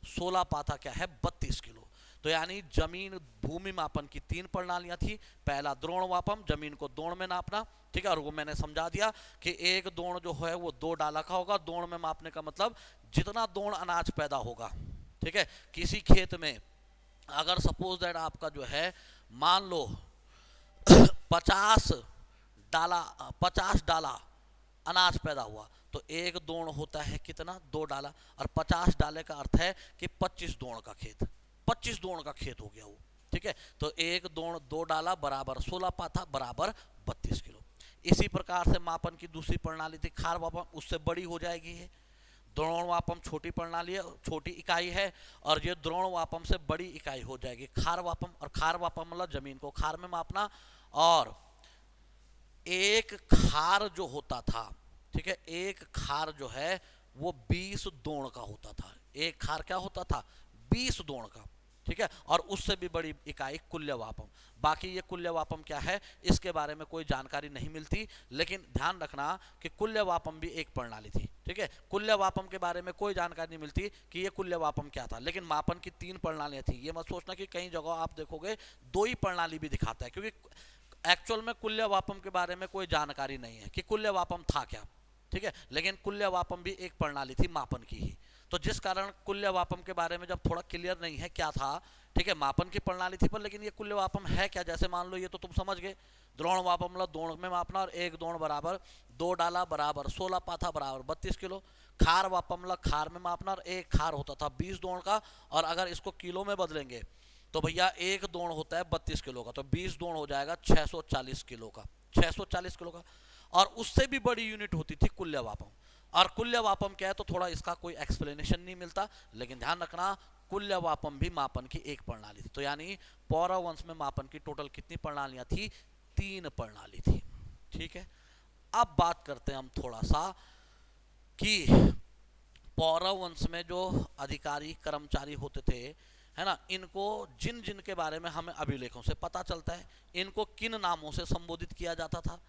16 पाथा क्या है, 32 किलो। तो यानी जमीन भूमि मापन की 3 प्रणालियां थी। पहला द्रोण मापन, जमीन को दोण में नापना। ठीक है, और वो मैंने समझा दिया कि एक दोण जो है वो 2 डाला का होगा। दोण में मापने का मतलब जितना दोण अनाज पैदा होगा। ठीक है, किसी खेत में अगर सपोज दैट आपका जो है मान लो 50 डाला अनाज पैदा हुआ तो एक दोण होता है कितना, 2 डाला। और 50 डाले का अर्थ है कि 25 दोण का खेत, 25 दोण का खेत हो गया वो। ठीक है, तो एक दोण 2 डाला बराबर 16 पाथा बराबर 32 किलो। इसी प्रकार से मापन की दूसरी प्रणाली थी खार वापम, उससे बड़ी हो जाएगी है। द्रोण वापम छोटी प्रणाली है, छोटी इकाई है, और ये द्रोण वापम से बड़ी इकाई हो जाएगी खार वापम। और खार वापम मतलब जमीन को खार में मापना। और एक खार जो होता था, ठीक है, एक खार जो है वो 20 दोण का होता था। एक खार क्या होता था? 20 दोण का, ठीक है। और उससे भी बड़ी इकाई कुल्यवापम। बाकी ये कुल्यवापम क्या है इसके बारे में कोई जानकारी नहीं मिलती, लेकिन ध्यान रखना कि कुल्यवापम भी एक प्रणाली थी, ठीक है। कुल्यवापम के बारे में कोई जानकारी नहीं मिलती कि ये कुल्यवापम क्या था, लेकिन मापन की 3 प्रणालियां थी। ये मत सोचना कि कई जगह आप देखोगे 2 ही प्रणाली भी दिखाता है, क्योंकि एक्चुअल में कुल्यवापम के बारे में कोई जानकारी नहीं है कि कुल्यवापम था क्या, ठीक है। लेकिन कुल्यवापम भी एक प्रणाली थी मापन की ही। तो जिस कारण कुल्यवापम के बारे में जब थोड़ा क्लियर नहीं है क्या था, ठीक है, मापन की प्रणाली थी पर लेकिन ये कुल्यवापम है क्या, जैसे मान लो ये तो तुम समझ गए, द्रोण वापम मतलब द्रोण में मापना, और एक द्रोण बराबर 2 डाला बराबर 16 पाथा बराबर 32 किलो। खार वापम मतलब खार में मापना, और एक खार होता था 20 द्रोण का, और अगर इसको किलो में बदलेंगे तो भैया एक द्रोण होता है 32 किलो का, तो 20 द्रोण हो जाएगा 640 किलो का, 640 किलो का। और उससे भी बड़ी यूनिट होती थी कुल्यवापम। और कुल्यवापम क्या है तो थोड़ा इसका कोई एक्सप्लेनेशन नहीं मिलता, लेकिन ध्यान रखना कुल्यवापम भी मापन की एक प्रणाली थी। तो यानी पौरव वंश में मापन की टोटल कितनी प्रणालियां थी? 3 प्रणाली थी, ठीक है। अब बात करते हैं हम थोड़ा सा कि पौरव वंश में जो अधिकारी कर्मचारी होते थे, है ना, इनको जिन जिन के बारे में हमें अभिलेखों से पता चलता है, इनको किन नामों से संबोधित किया जाता था।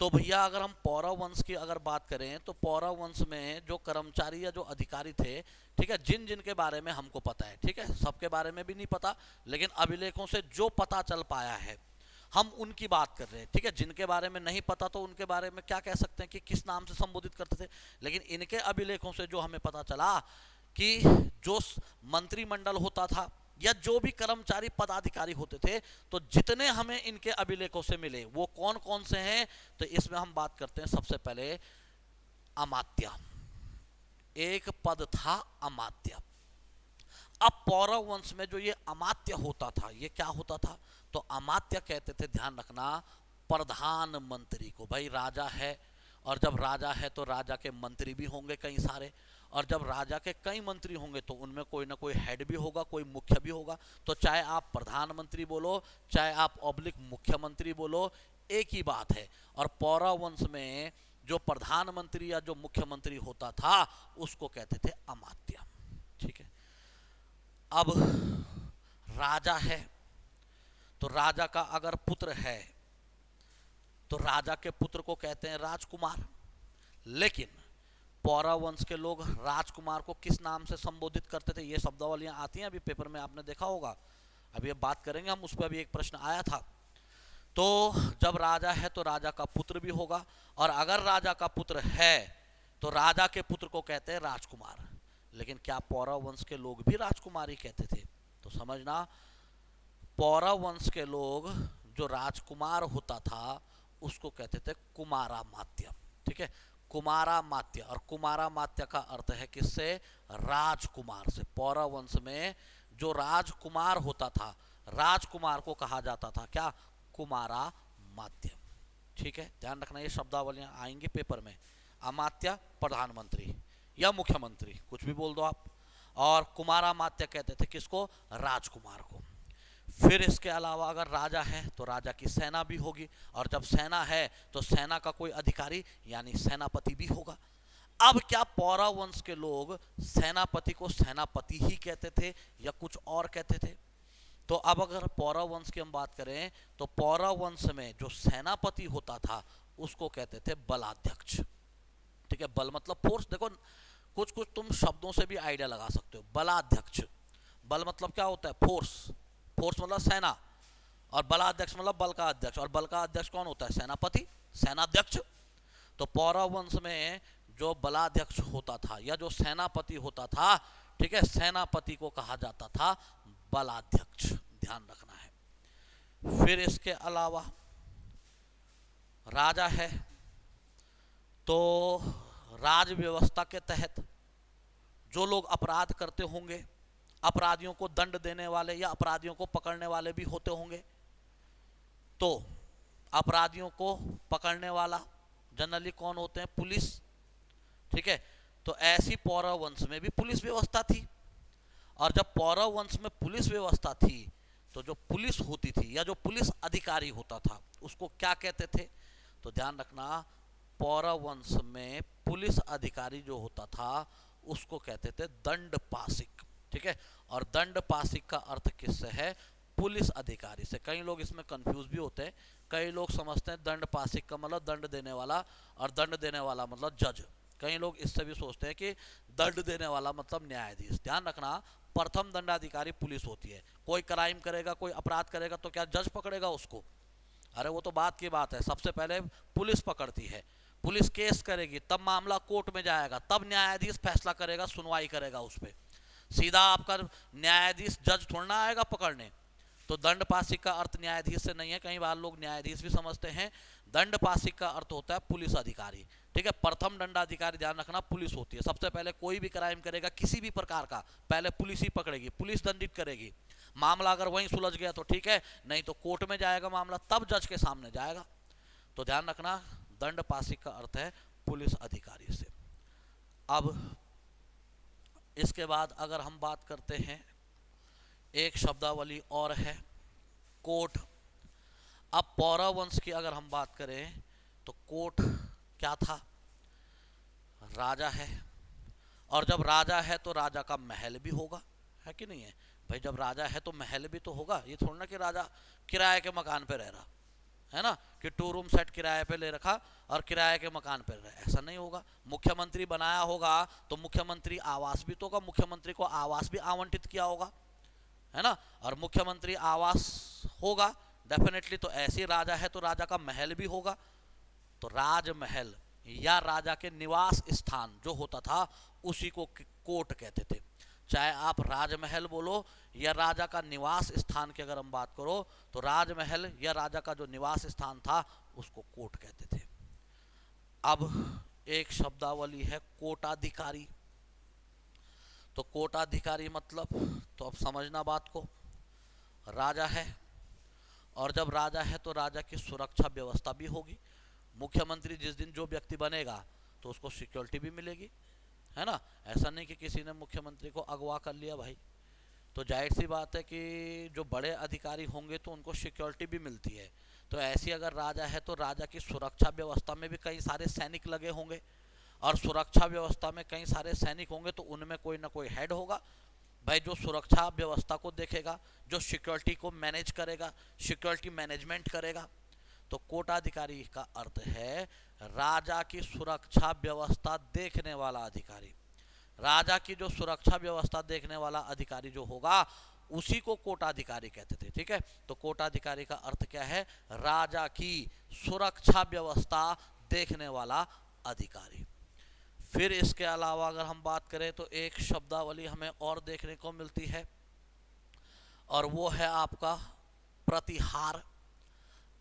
तो भैया अगर हम पौरव वंश की अगर बात करें तो पौरव वंश में जो कर्मचारी या जो अधिकारी थे, ठीक है, जिन जिन के बारे में हमको पता है, ठीक है, सबके बारे में भी नहीं पता, लेकिन अभिलेखों से जो पता चल पाया है हम उनकी बात कर रहे हैं, ठीक है। जिनके बारे में नहीं पता तो उनके बारे में क्या कह सकते हैं कि किस नाम से संबोधित करते थे, लेकिन इनके अभिलेखों से जो हमें पता चला कि जो मंत्रिमंडल होता था या जो भी कर्मचारी पदाधिकारी होते थे, तो जितने हमें इनके अभिलेखों से मिले वो कौन कौन से हैं, तो इसमें हम बात करते हैं सबसे पहले अमात्य। एक पद था अमात्य। अब पौरव वंश में जो ये अमात्य होता था ये क्या होता था, तो अमात्य कहते थे, ध्यान रखना, प्रधानमंत्री को। भाई राजा है, और जब राजा है तो राजा के मंत्री भी होंगे कई सारे, और जब राजा के कई मंत्री होंगे तो उनमें कोई ना कोई हेड भी होगा, कोई मुख्य भी होगा। तो चाहे आप प्रधानमंत्री बोलो चाहे आप ऑब्लिक मुख्यमंत्री बोलो, एक ही बात है। और पौरव वंश में जो प्रधानमंत्री या जो मुख्यमंत्री होता था उसको कहते थे अमात्य, ठीक है। अब राजा है तो राजा का अगर पुत्र है तो राजा के पुत्र को कहते हैं राजकुमार। लेकिन पौरव वंश के लोग राजकुमार को किस नाम से संबोधित करते थे, ये शब्दावलियां आती हैं अभी पेपर में, आपने देखा होगा। अभी अब बात करेंगे हम, उस पर भी एक प्रश्न आया था। तो जब राजा है तो राजा का पुत्र भी होगा, और अगर राजा का पुत्र है तो राजा के पुत्र को कहते हैं राजकुमार। लेकिन क्या पौरव वंश के लोग भी राजकुमार ही कहते थे? तो समझना, पौरव वंश के लोग जो राजकुमार होता था उसको कहते थे कुमारामात्य, ठीक है, कुमारामात्य। और कुमारामात्य का अर्थ है किससे? राजकुमार से। पौरव वंश में जो राजकुमार होता था, राजकुमार को कहा जाता था क्या? कुमारामात्य, ठीक है। ध्यान रखना ये शब्दावलियां आएंगी पेपर में। अमात्य प्रधानमंत्री या मुख्यमंत्री, कुछ भी बोल दो आप। और कुमारामात्य कहते थे किसको? राजकुमार को। फिर इसके अलावा अगर राजा है तो राजा की सेना भी होगी, और जब सेना है तो सेना का कोई अधिकारी यानी सेनापति भी होगा। अब क्या पौरव वंश के लोग सेनापति को सेनापति ही कहते थे या कुछ और कहते थे? तो अब अगर पौरव वंश की हम बात करें तो पौरव वंश में जो सेनापति होता था उसको कहते थे बलाध्यक्ष, ठीक है। बल मतलब फोर्स। देखो कुछ कुछ तुम शब्दों से भी आइडिया लगा सकते हो। बलाध्यक्ष, बल मतलब क्या होता है? फोर्स। फोर्स मतलब सेना, और बलाध्यक्ष मतलब बल का अध्यक्ष। और बल का अध्यक्ष कौन होता है? सेनापति, सेनाध्यक्ष। तो पौरव वंश में जो बलाध्यक्ष होता था या जो सेनापति होता था, ठीक है, सेनापति को कहा जाता था बलाध्यक्ष, ध्यान रखना है। फिर इसके अलावा राजा है तो राज व्यवस्था के तहत जो लोग अपराध करते होंगे, अपराधियों को दंड देने वाले या अपराधियों को पकड़ने वाले भी होते होंगे, तो अपराधियों को पकड़ने वाला जनरली कौन होते हैं? पुलिस। ठीक है, तो ऐसी पौरव वंश में भी पुलिस व्यवस्था थी। और जब पौरव वंश में पुलिस व्यवस्था थी तो जो पुलिस होती थी या जो पुलिस अधिकारी होता था उसको क्या कहते थे? तो ध्यान रखना, पौरव वंश में पुलिस अधिकारी जो होता था उसको कहते थे दंडपासिक। ठीक है, और दंडपासिक का अर्थ किससे है? पुलिस अधिकारी से। कई लोग इसमें कंफ्यूज भी होते हैं, कई लोग समझते हैं दंडपासिक का मतलब दंड देने वाला और दंड देने वाला मतलब जज। कई लोग इससे भी सोचते हैं कि दंड देने वाला मतलब न्यायाधीश। ध्यान रखना, प्रथम दंडाधिकारी पुलिस होती है। कोई क्राइम करेगा, कोई अपराध करेगा तो क्या जज पकड़ेगा उसको? अरे वो तो बात की बात है, सबसे पहले पुलिस पकड़ती है, पुलिस केस करेगी, तब मामला कोर्ट में जाएगा, तब न्यायाधीश फैसला करेगा, सुनवाई करेगा उस पर। सीधा आपका न्यायाधीश जज थोड़ा आएगा पकड़ने। तो दंडपासिक का अर्थ न्यायाधीश से नहीं है, कई बार लोग न्यायाधीश भी समझते हैं। दंडपासिक का अर्थ होता है पुलिस अधिकारी। ठीक है, प्रथम दंडाधिकारी ध्यान रखना पुलिस होती है। सबसे पहले कोई भी क्राइम करेगा किसी भी प्रकार का, पहले पुलिस ही पकड़ेगी, पुलिस दंडित करेगी। मामला अगर वहीं सुलझ गया तो ठीक है, नहीं तो कोर्ट में जाएगा मामला, तब जज के सामने जाएगा। तो ध्यान रखना, दंडपासिक का अर्थ है पुलिस अधिकारी से। अब इसके बाद अगर हम बात करते हैं, एक शब्दावली और है कोर्ट। अब पौरव वंश की अगर हम बात करें तो कोर्ट क्या था? राजा है, और जब राजा है तो राजा का महल भी होगा, है कि नहीं है भाई? जब राजा है तो महल भी तो होगा। ये थोड़ा ना कि राजा किराए के मकान पे रह रहा है ना, कि 2 रूम सेट किराए पे ले रखा और किराए के मकान पे रहे, ऐसा नहीं होगा। मुख्यमंत्री बनाया होगा तो मुख्यमंत्री आवास भी तो होगा, मुख्यमंत्री को आवास भी आवंटित किया होगा, है ना। और मुख्यमंत्री आवास होगा डेफिनेटली, तो ऐसे राजा है तो राजा का महल भी होगा। तो राजमहल या राजा के निवास स्थान जो होता था उसी को कोर्ट कहते थे। चाहे आप राजमहल बोलो या राजा का निवास स्थान की अगर हम बात करो तो राजमहल या राजा का जो निवास स्थान था उसको कोर्ट कहते थे। अब एक शब्दावली है कोटाधिकारी। तो कोटाधिकारी मतलब, तो अब समझना बात को, राजा है और जब राजा है तो राजा की सुरक्षा व्यवस्था भी होगी। मुख्यमंत्री जिस दिन जो व्यक्ति बनेगा तो उसको सिक्योरिटी भी मिलेगी, है ना। ऐसा नहीं कि किसी ने मुख्यमंत्री को अगवा कर लिया भाई, तो जाहिर सी बात है कि जो बड़े अधिकारी होंगे तो उनको सिक्योरिटी भी मिलती है। तो ऐसी अगर राजा है तो राजा की सुरक्षा व्यवस्था में भी कई सारे सैनिक लगे होंगे, और सुरक्षा व्यवस्था में कई सारे सैनिक होंगे तो उनमें कोई ना कोई हेड होगा भाई, जो सुरक्षा व्यवस्था को देखेगा, जो सिक्योरिटी को मैनेज करेगा, सिक्योरिटी मैनेजमेंट करेगा। तो कोटाधिकारी का अर्थ है राजा की सुरक्षा व्यवस्था देखने वाला अधिकारी। राजा की जो सुरक्षा व्यवस्था देखने वाला अधिकारी जो होगा उसी को कोटाधिकारी कहते थे। ठीक है, तो कोटाधिकारी का अर्थ क्या है? राजा की सुरक्षा व्यवस्था देखने वाला अधिकारी। फिर इसके अलावा अगर हम बात करें तो एक शब्दावली हमें और देखने को मिलती है और वो है आपका प्रतिहार।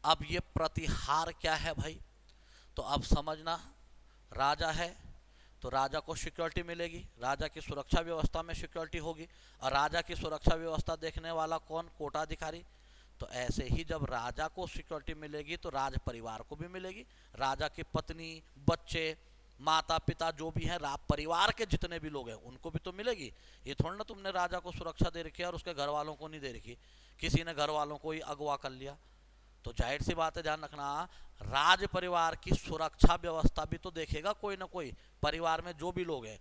अब ये प्रतिहार क्या है भाई? तो अब समझना, राजा है तो राजा को सिक्योरिटी मिलेगी, राजा की सुरक्षा व्यवस्था में सिक्योरिटी होगी, और राजा की सुरक्षा व्यवस्था देखने वाला कौन? कोटाधिकारी। तो ऐसे ही जब राजा को सिक्योरिटी मिलेगी तो राज परिवार को भी मिलेगी, राजा की पत्नी, बच्चे, माता पिता जो भी हैं, परिवार के जितने भी लोग हैं उनको भी तो मिलेगी। ये थोड़ा ना तुमने राजा को सुरक्षा दे रखी है और उसके घर वालों को नहीं दे रखी, किसी ने घर वालों को ही अगवा कर लिया। तो जाहिर सी बात है, ध्यान रखना, राज परिवार की सुरक्षा व्यवस्था भी तो देखेगा कोई ना कोई, परिवार में जो भी लोग हैं।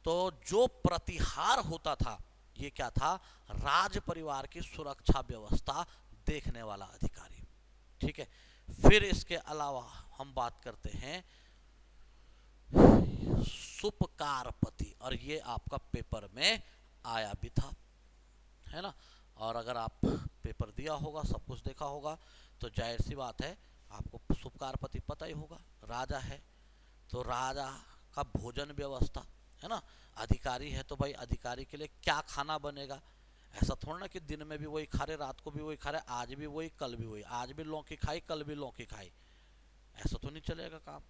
तो जो प्रतिहार होता था ये क्या था? राज परिवार की सुरक्षा व्यवस्था देखने वाला अधिकारी। ठीक है, फिर इसके अलावा हम बात करते हैं सुपकारपति, और ये आपका पेपर में आया भी था, है ना। और अगर आप पेपर दिया होगा, सब कुछ देखा होगा, तो जाहिर सी बात है आपको सुपकारपति पता ही होगा। राजा है तो राजा का भोजन व्यवस्था, है ना। अधिकारी है तो भाई अधिकारी के लिए क्या खाना बनेगा? ऐसा थोड़ा ना कि दिन में भी वही खा रहे, रात को भी वही खा रहे, आज भी वही कल भी वही, आज भी लौकी खाई कल भी लौकी खाई, ऐसा तो नहीं चलेगा काम,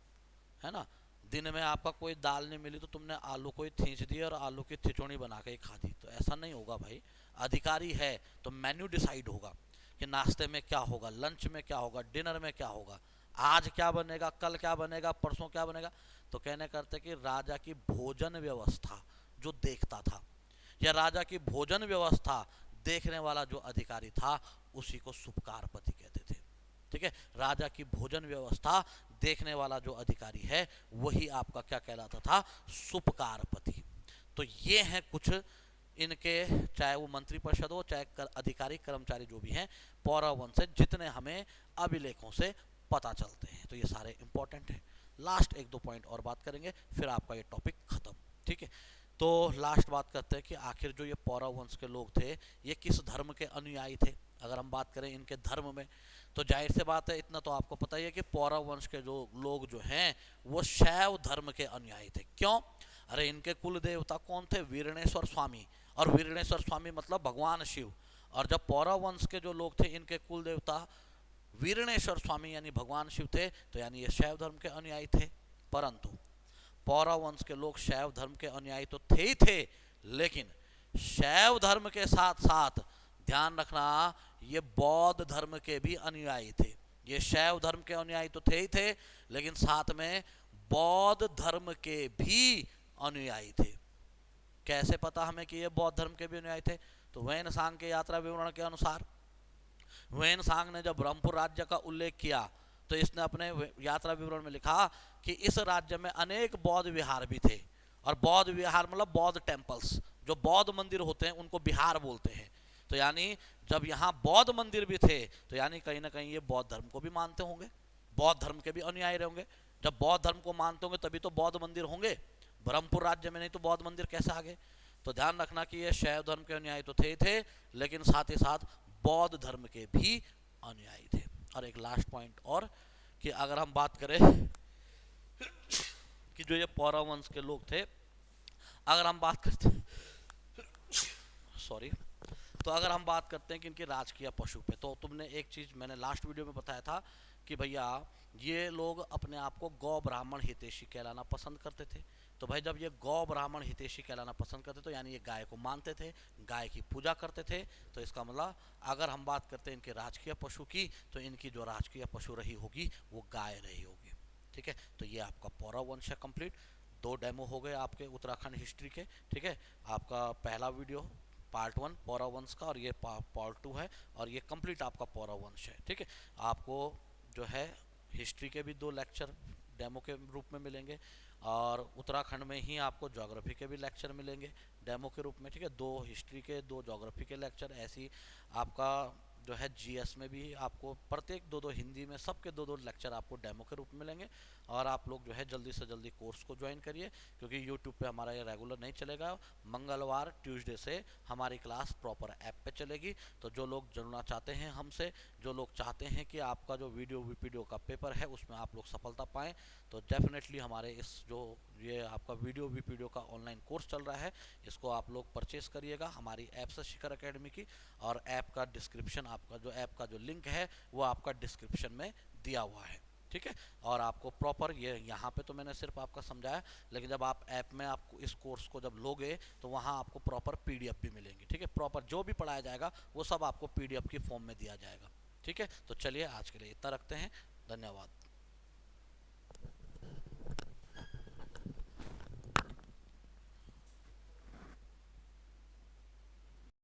है ना। दिन में आपका कोई दाल नहीं मिली तो तुमने आलू को ही खींच दिया और आलू की खिचड़ी बना के ही खा दी, तो ऐसा नहीं होगा भाई। अधिकारी है तो मेन्यू डिसाइड होगा कि नाश्ते में क्या होगा, लंच में क्या होगा, डिनर में क्या होगा, आज क्या बनेगा, कल क्या बनेगा, परसों क्या बनेगा। तो कहने करते कि राजा की भोजन व्यवस्था जो देखता था, या राजा की भोजन व्यवस्था देखने वाला जो अधिकारी था, उसी को सुपकारपति कहते थे। ठीक है, राजा की भोजन व्यवस्था देखने वाला जो अधिकारी है वही आपका क्या कहलाता था, सुपकारपति। तो ये हैं कुछ इनके, चाहे वो मंत्री परिषद हो चाहे अधिकारी कर्मचारी जो भी हैं, पौरव वंश से जितने हमें अभिलेखों से पता चलते हैं। तो ये सारे इंपॉर्टेंट हैं। लास्ट एक दो पॉइंट और बात करेंगे, फिर आपका ये टॉपिक खत्म। ठीक है, तो लास्ट बात करते हैं कि आखिर जो ये पौरव वंश के लोग थे, ये किस धर्म के अनुयायी थे। अगर हम बात करें इनके धर्म में, तो जाहिर से बात है, इतना तो आपको पता ही है कि पौरव वंश के जो लोग जो हैं वो शैव धर्म के अनुयायी थे। क्यों? अरे इनके कुल देवता कौन थे? वीरणेश्वर स्वामी। और वीरणेश्वर स्वामी मतलब भगवान शिव। और जब पौरव वंश के जो लोग थे, इनके कुल देवता वीरणेश्वर स्वामी यानी भगवान शिव थे, तो यानी ये शैव धर्म के अनुयायी थे। परंतु पौरव वंश के लोग शैव धर्म के अनुयायी तो थे ही थे, लेकिन शैव धर्म के साथ साथ ध्यान रखना, ये बौद्ध धर्म के भी अनुयायी थे। ये शैव धर्म के अनुयायी तो थे ही थे, लेकिन साथ में बौद्ध धर्म के भी अनुयायी थे। कैसे पता हमें कि ये बौद्ध धर्म के भी अनुयायी थे? तो वैन सांग के यात्रा विवरण के अनुसार, वैन सांग ने जब ब्रह्मपुर राज्य का उल्लेख किया, तो इसने अपने यात्रा विवरण में लिखा कि इस राज्य में अनेक बौद्ध विहार भी थे। और बौद्ध विहार मतलब बौद्ध टेम्पल्स, जो बौद्ध मंदिर होते हैं उनको विहार बोलते हैं। तो यानी जब यहाँ बौद्ध मंदिर भी थे, तो यानी कहीं ना कहीं ये बौद्ध धर्म को भी मानते होंगे, बौद्ध धर्म के भी अनुयायी होंगे। जब बौद्ध धर्म को मानते होंगे तभी तो बौद्ध मंदिर होंगे ब्रह्मपुर राज्य में, नहीं तो बौद्ध मंदिर कैसे आ गए? तो ध्यान रखना कि ये शैव धर्म के अनुयायी तो थे ही थे, लेकिन साथ ही साथ बौद्ध धर्म के भी अनुयायी थे। और एक लास्ट पॉइंट और, कि अगर हम बात करें कि जो ये पौरव वंश के लोग थे, अगर हम बात करते सॉरी, तो अगर हम बात करते हैं कि इनके राजकीय पशु पे, तो तुमने एक चीज मैंने लास्ट वीडियो में बताया था कि भैया ये लोग अपने आप को गौ ब्राह्मण हितैषी कहलाना पसंद करते थे। तो भाई जब ये गौ ब्राह्मण हितैषी कहलाना पसंद करते, तो यानी ये गाय को मानते थे, गाय की पूजा करते थे। तो इसका मतलब अगर हम बात करते हैं इनके राजकीय पशु की, तो इनकी जो राजकीय पशु रही होगी वो गाय रही होगी। ठीक है, तो ये आपका पौरव वंश है कंप्लीट। 2 डेमो हो गए आपके उत्तराखंड हिस्ट्री के। ठीक है, आपका पहला वीडियो पार्ट 1 पौरव वंश का, और ये पार्ट 2 है, और ये कंप्लीट आपका पौरव वंश है। ठीक है, आपको जो है हिस्ट्री के भी 2 लेक्चर डेमो के रूप में मिलेंगे, और उत्तराखंड में ही आपको ज्योग्राफी के भी लेक्चर मिलेंगे डेमो के रूप में। ठीक है, 2 हिस्ट्री के 2 ज्योग्राफी के लेक्चर, ऐसी आपका जो है जीएस में भी आपको प्रत्येक 2-2 हिंदी में सबके 2-2 लेक्चर आपको डेमो के रूप में मिलेंगे। और आप लोग जो है जल्दी से जल्दी कोर्स को ज्वाइन करिए, क्योंकि यूट्यूब पे हमारा ये रेगुलर नहीं चलेगा। मंगलवार ट्यूसडे से हमारी क्लास प्रॉपर ऐप पे चलेगी। तो जो लोग जुड़ना चाहते हैं हमसे, जो लोग चाहते हैं कि आपका जो वीडियो का पेपर है उसमें आप लोग सफलता पाएँ, तो डेफिनेटली हमारे इस जो ये आपका वीडियो का ऑनलाइन कोर्स चल रहा है, इसको आप लोग परचेस करिएगा हमारी ऐप से, शिखर एकेडमी की। और ऐप का डिस्क्रिप्शन, आपका जो ऐप का जो लिंक है वो आपका डिस्क्रिप्शन में दिया हुआ है। ठीक है, और आपको प्रॉपर ये यहाँ पे तो मैंने सिर्फ आपका समझाया, लेकिन जब आप ऐप में आपको इस कोर्स को जब लोगे तो वहाँ आपको प्रॉपर पीडीएफ भी मिलेंगी। ठीक है, प्रॉपर जो भी पढ़ाया जाएगा वो सब आपको पीडीएफ की फॉर्म में दिया जाएगा। ठीक है, तो चलिए आज के लिए इतना रखते हैं। धन्यवाद।